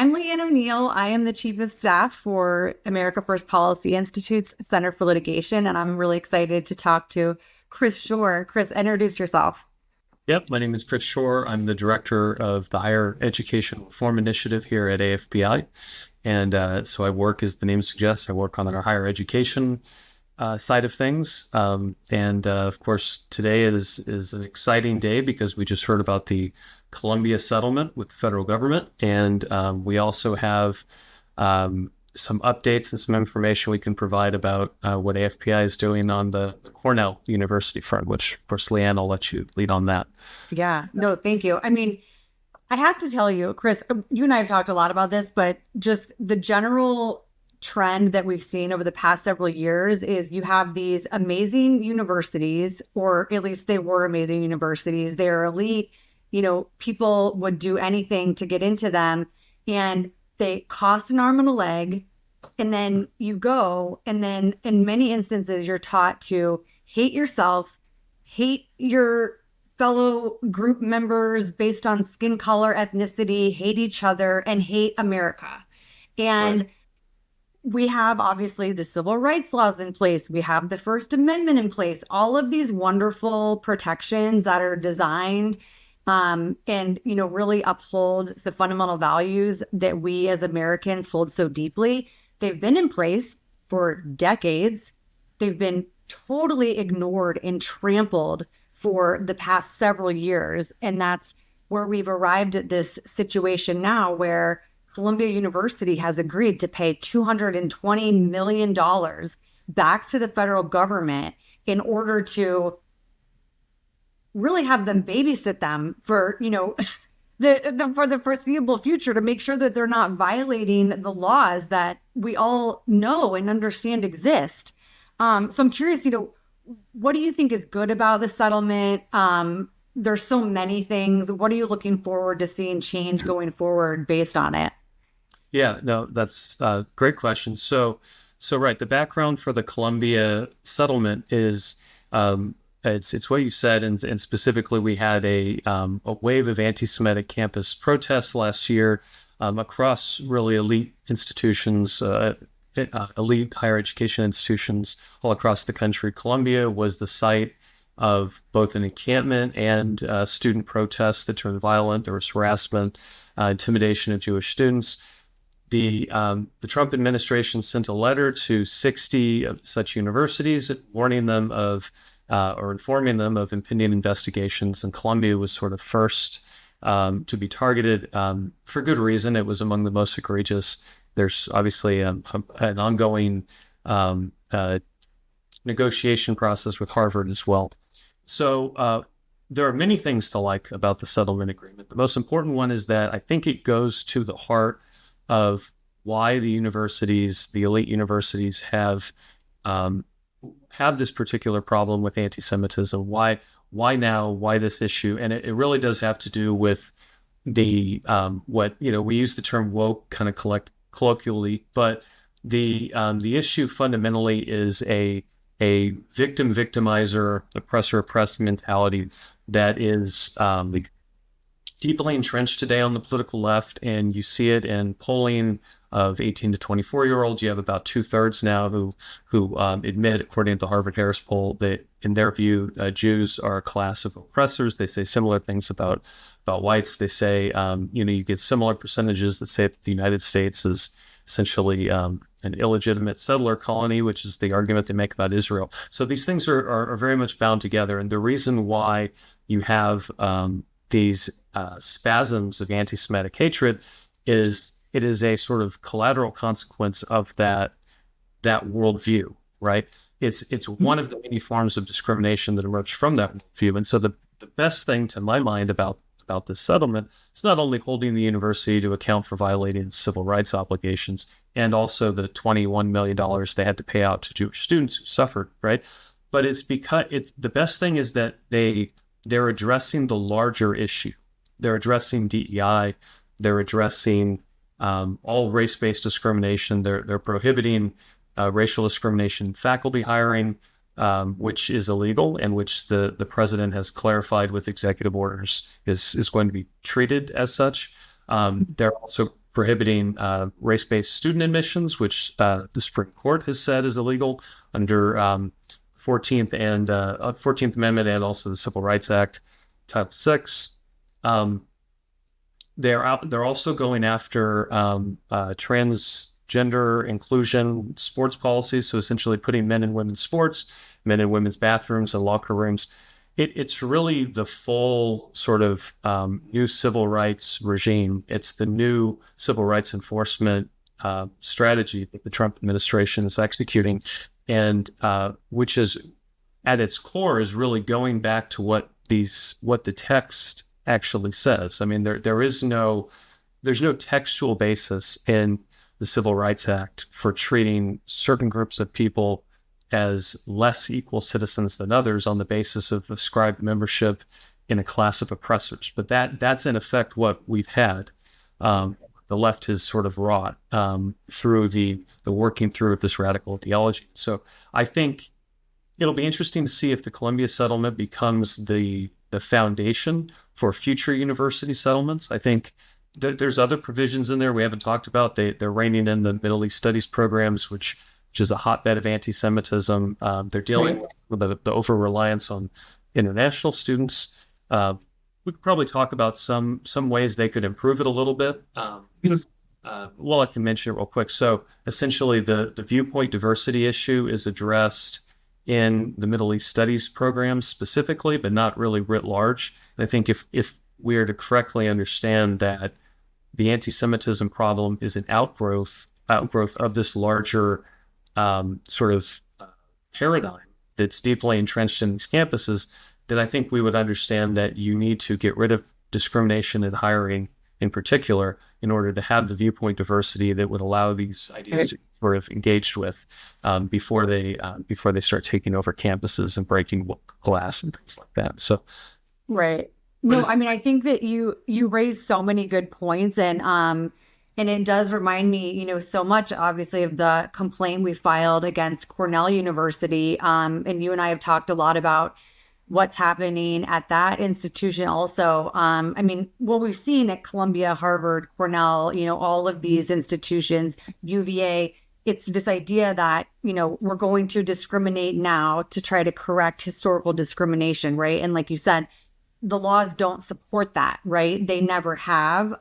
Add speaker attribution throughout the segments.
Speaker 1: I'm Leigh Ann O'Neill. I am the Chief of Staff for America First Policy Institute's Center for Litigation, and I'm really excited to talk to Chris Schorr. Chris, introduce yourself.
Speaker 2: Yep, my name is Chris Schorr. I'm the director of the Higher Education Reform Initiative here at AFPI. And so I work, as the name suggests, I work on our higher education side of things. Of course, today is an exciting day because we just heard about the Columbia settlement with the federal government. And we also have some updates and some information we can provide about what AFPI is doing on the Cornell University front, which, of course, Leigh Ann, I'll let you lead on that.
Speaker 1: Yeah, no, thank you. I mean, I have to tell you, Chris, you and I have talked a lot about this, but just the general trend that we've seen over the past several years is you have these amazing universities, or at least they were amazing universities. They're elite, people would do anything to get into them, and they cost an arm and a leg. And then you go, and then in many instances, you're taught to hate yourself, hate your fellow group members based on skin color, ethnicity, hate each other, and hate America. And
Speaker 2: Right.
Speaker 1: we have obviously the civil rights laws in place. We have the First Amendment in place, all of these wonderful protections that are designed and really uphold the fundamental values that we as Americans hold so deeply. They've been in place for decades. They've been totally ignored and trampled for the past several years. And that's where we've arrived at this situation now where Columbia University has agreed to pay $220 million back to the federal government in order to really have them babysit them for, for the foreseeable future, to make sure that they're not violating the laws that we all know and understand exist. So I'm curious, what do you think is good about the settlement? There's so many things. What are you looking forward to seeing change going forward based on it?
Speaker 2: Yeah, no, that's a great question. So right, the background for the Columbia settlement is it's what you said, and specifically, we had a wave of anti-Semitic campus protests last year across really elite institutions, elite higher education institutions all across the country. Columbia was the site of both an encampment and student protests that turned violent. There was harassment, intimidation of Jewish students. The Trump administration sent a letter to 60 such universities warning them of or informing them of impending investigations, and Columbia was sort of first to be targeted for good reason. It was among the most egregious. There's obviously an ongoing negotiation process with Harvard as well. So there are many things to like about the settlement agreement. The most important one is that I think it goes to the heart of why the universities, the elite universities, have this particular problem with anti-Semitism. Why now? Why this issue? And it really does have to do with the what we use the term woke kind of colloquially, but the issue fundamentally is a victimizer, oppressor oppressed mentality that is deeply entrenched today on the political left, and you see it in polling of 18 to 24-year-olds. You have about 2/3 now who admit, according to the Harvard-Harris poll, that in their view, Jews are a class of oppressors. They say similar things about whites. They say, you get similar percentages that say that the United States is essentially an illegitimate settler colony, which is the argument they make about Israel. So these things are very much bound together. And the reason why you have these spasms of anti-Semitic hatred is it is a sort of collateral consequence of that worldview, right? It's one of the many forms of discrimination that emerged from that worldview. And so the best thing, to my mind, about this settlement is not only holding the university to account for violating civil rights obligations and also the $21 million they had to pay out to Jewish students who suffered, right? But it's because the best thing is that they're addressing the larger issue. They're addressing DEI. They're addressing all race-based discrimination. They're prohibiting racial discrimination in faculty hiring, which is illegal and which the president has clarified with executive orders is going to be treated as such. They're also prohibiting race-based student admissions, which the Supreme Court has said is illegal under 14th Amendment and also the Civil Rights Act, Title VI. They're also going after transgender inclusion sports policies, so essentially putting men and women's sports, men and women's bathrooms and locker rooms. It's really the full sort of new civil rights regime. It's the new civil rights enforcement strategy that the Trump administration is executing, and which is at its core is really going back to what the text actually says. I mean, there's no textual basis in the Civil Rights Act for treating certain groups of people as less equal citizens than others on the basis of ascribed membership in a class of oppressors. But that's in effect what we've had. The left has sort of wrought through the working through of this radical ideology. So I think it'll be interesting to see if the Columbia settlement becomes the foundation for future university settlements. I think there's other provisions in there we haven't talked about. They're reining in the Middle East Studies programs, which is a hotbed of anti-Semitism. They're dealing with the over-reliance on international students. We could probably talk about some ways they could improve it a little bit. Well, I can mention it real quick. So essentially, the viewpoint diversity issue is addressed in the Middle East Studies program specifically, but not really writ large. And I think if we are to correctly understand that the anti-Semitism problem is an outgrowth of this larger sort of paradigm that's deeply entrenched in these campuses, then I think we would understand that you need to get rid of discrimination in hiring in particular in order to have the viewpoint diversity that would allow these ideas to be sort of engaged with before they start taking over campuses and breaking glass and things like that. So,
Speaker 1: right. No, I mean, I think that you raised so many good points, and it does remind me, so much, obviously, of the complaint we filed against Cornell University. And you and I have talked a lot about what's happening at that institution also. I mean, what we've seen at Columbia, Harvard, Cornell, all of these institutions, UVA, it's this idea that, we're going to discriminate now to try to correct historical discrimination, right? And like you said, the laws don't support that, right? They never have.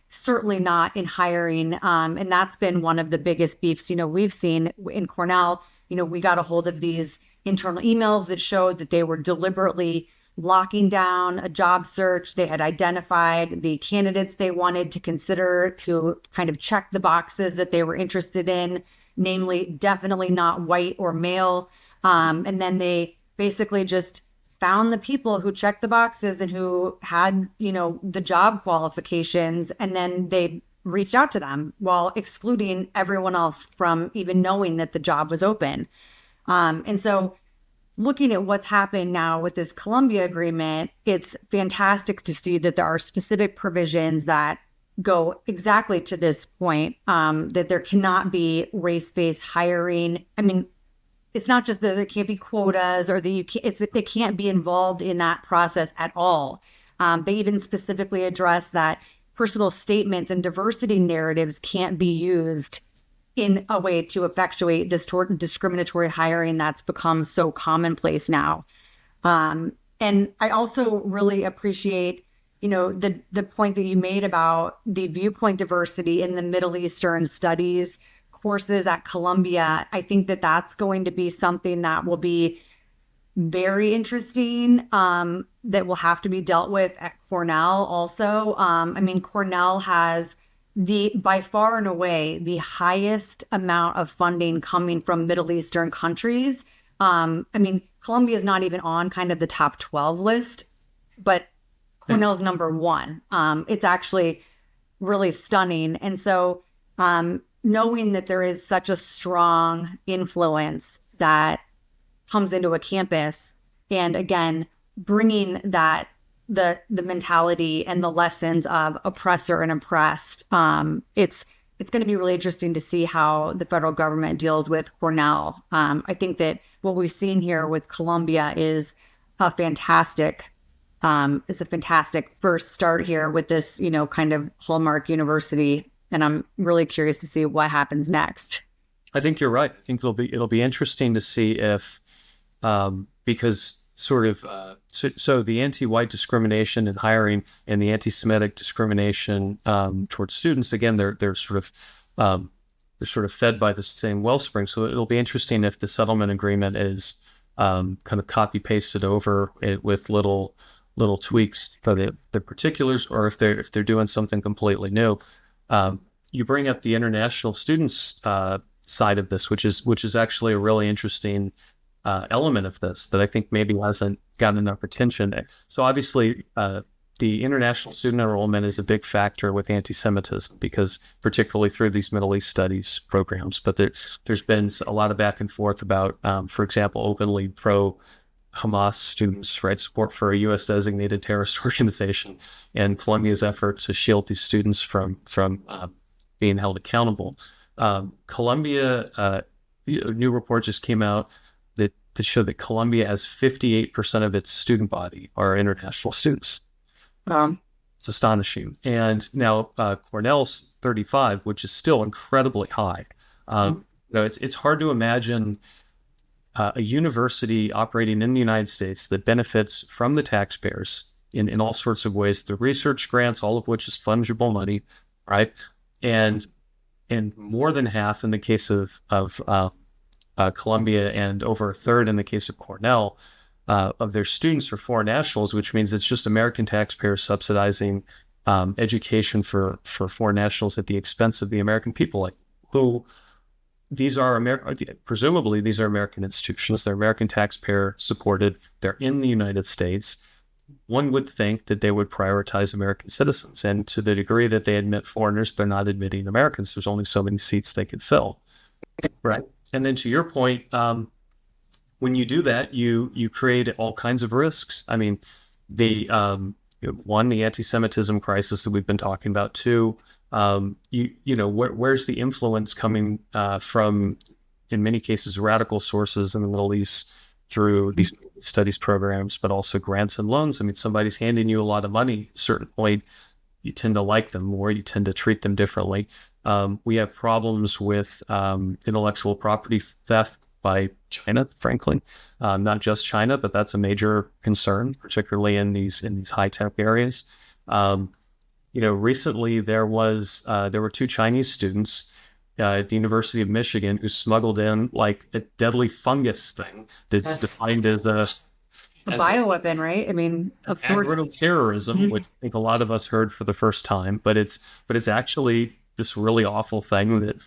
Speaker 1: Certainly not in hiring. And that's been one of the biggest beefs, we've seen in Cornell. We got a hold of these internal emails that showed that they were deliberately locking down a job search. They had identified the candidates they wanted to consider to kind of check the boxes that they were interested in, namely definitely not white or male. And then they basically just found the people who checked the boxes and who had, the job qualifications, and then they reached out to them while excluding everyone else from even knowing that the job was open. And so looking at what's happened now with this Columbia agreement, it's fantastic to see that there are specific provisions that go exactly to this point, that there cannot be race-based hiring. I mean, it's not just that there can't be quotas or that they can't be involved in that process at all. They even specifically address that personal statements and diversity narratives can't be used in a way to effectuate this discriminatory hiring that's become so commonplace now. And I also really appreciate, the point that you made about the viewpoint diversity in the Middle Eastern studies courses at Columbia. I think that that's going to be something that will be very interesting, that will have to be dealt with at Cornell also. I mean, Cornell has by far and away the highest amount of funding coming from Middle Eastern countries. I mean, Columbia is not even on kind of the top 12 list, but Cornell's number one. It's actually really stunning. And so knowing that there is such a strong influence that comes into a campus, and again, bringing that the mentality and the lessons of oppressor and oppressed, it's going to be really interesting to see how the federal government deals with Cornell. I think that what we've seen here with Columbia is a fantastic first start here with this, kind of hallmark university And I'm really curious to see what happens next.
Speaker 2: I think you're right. I think it'll be interesting to see if because sort of so the anti-white discrimination in hiring and the anti-Semitic discrimination towards students, again, they're sort of fed by the same wellspring. So it'll be interesting if the settlement agreement is kind of copy pasted over it with little tweaks for the particulars, or if they're doing something completely new. You bring up the international students side of this, which is actually a really interesting element of this that I think maybe hasn't gotten enough attention. So obviously, the international student enrollment is a big factor with anti-Semitism, because particularly through these Middle East studies programs. But there's been a lot of back and forth about, for example, openly pro-Hamas students, right? Support for a U.S. designated terrorist organization, and Columbia's effort to shield these students from being held accountable. Columbia, new report just came out that show that Columbia has 58% of its student body are international students. It's astonishing. And now Cornell's 35, which is still incredibly high. It's hard to imagine a university operating in the United States that benefits from the taxpayers in all sorts of ways, the research grants, all of which is fungible money, right? And more than half in the case of Columbia, and over a third in the case of Cornell, of their students are foreign nationals, which means it's just American taxpayers subsidizing education for foreign nationals at the expense of the American people. Like, who these are presumably these are American institutions. They're American taxpayer supported. They're in the United States. One would think that they would prioritize American citizens, and to the degree that they admit foreigners, they're not admitting Americans. There's only so many seats they can fill, right? And then to your point, when you do that, you create all kinds of risks. I mean, the anti-Semitism crisis that we've been talking about. Two, where's the influence coming from, in many cases, radical sources in the Middle East through these studies programs, but also grants and loans. I mean, somebody's handing you a lot of money. At a certain point, you tend to like them more. You tend to treat them differently. We have problems with intellectual property theft by China, frankly, not just China, but that's a major concern, particularly in these high-tech areas. Recently there were two Chinese students at the University of Michigan who smuggled in like a deadly fungus thing that's defined as a
Speaker 1: bioweapon, right? I mean, of sorts.
Speaker 2: Terrorism, which I think a lot of us heard for the first time, but it's actually this really awful thing that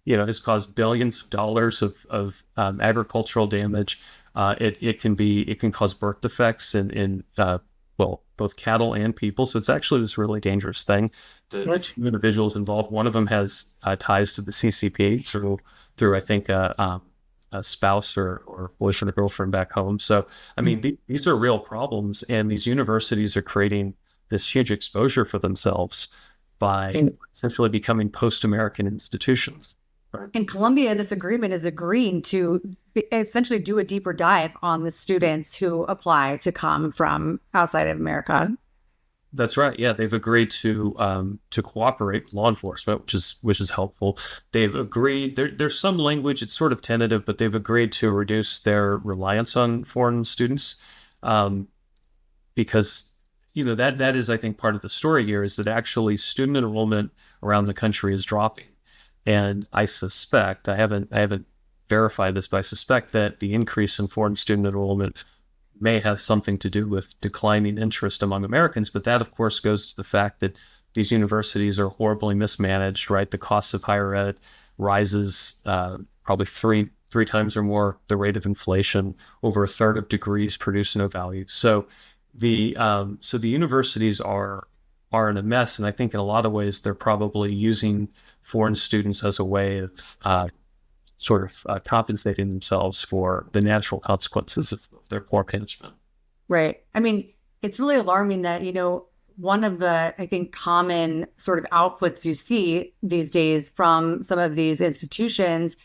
Speaker 2: has caused billions of dollars of agricultural damage. It can cause birth defects in both cattle and people. So it's actually this really dangerous thing. The two individuals involved, one of them has ties to the CCP through I think a spouse or boyfriend or girlfriend back home. So I mean, these are real problems, and these universities are creating this huge exposure for themselves by essentially becoming post-American institutions.
Speaker 1: In Columbia, this agreement is agreeing to essentially do a deeper dive on the students who apply to come from outside of America.
Speaker 2: That's right. Yeah, they've agreed to cooperate with law enforcement, which is helpful. They've agreed. There's some language. It's sort of tentative, but they've agreed to reduce their reliance on foreign students, because that is, I think, part of the story here is that actually student enrollment around the country is dropping. And I suspect, I haven't verified this, but I suspect that the increase in foreign student enrollment may have something to do with declining interest among Americans. But that, of course, goes to the fact that these universities are horribly mismanaged, right? The cost of higher ed rises probably three times or more the rate of inflation. Over a third of degrees produce no value. So the universities are in a mess, and I think in a lot of ways they're probably using foreign students as a way of compensating themselves for the natural consequences of their poor management.
Speaker 1: Right. I mean, it's really alarming that, one of the, I think, common sort of outputs you see these days from some of these institutions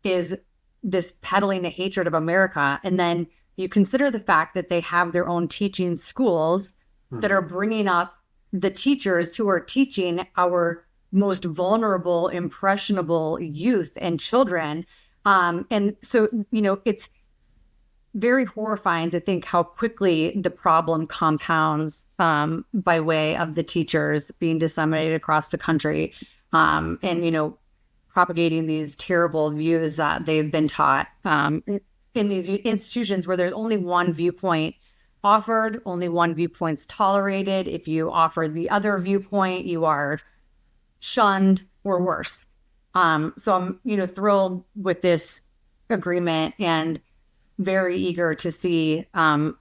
Speaker 1: is this peddling a hatred of America. And then you consider the fact that they have their own teaching schools that are bringing up the teachers who are teaching our most vulnerable, impressionable youth and children. And so, it's very horrifying to think how quickly the problem compounds by way of the teachers being disseminated across the country, and propagating these terrible views that they've been taught in these institutions where there's only one viewpoint offered, only one viewpoint's tolerated. If you offer the other viewpoint, you are shunned or worse. So I'm thrilled with this agreement and very eager to see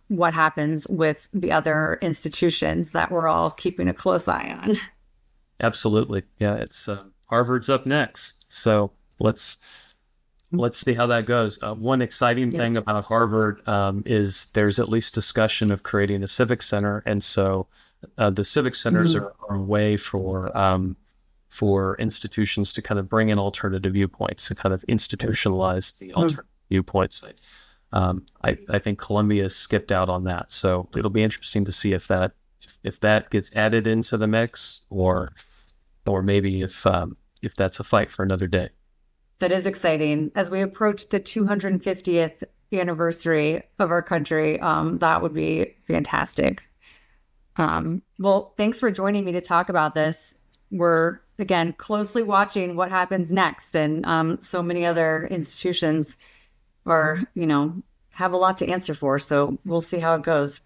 Speaker 1: what happens with the other institutions that we're all keeping a close eye on.
Speaker 2: Absolutely. Yeah, it's Harvard's up next. So let's see how that goes. One exciting thing about Harvard is there's at least discussion of creating a civic center. And so the civic centers are a way for institutions to kind of bring in alternative viewpoints, to kind of institutionalize the alternative viewpoints. I think Columbia skipped out on that. So it'll be interesting to see if that gets added into the mix, or maybe if that's a fight for another day.
Speaker 1: That is exciting. As we approach the 250th anniversary of our country, that would be fantastic. Well, thanks for joining me to talk about this. We're, again, closely watching what happens next. And so many other institutions are, have a lot to answer for. So we'll see how it goes.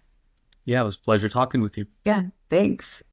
Speaker 2: Yeah, it was a pleasure talking with you.
Speaker 1: Yeah, thanks.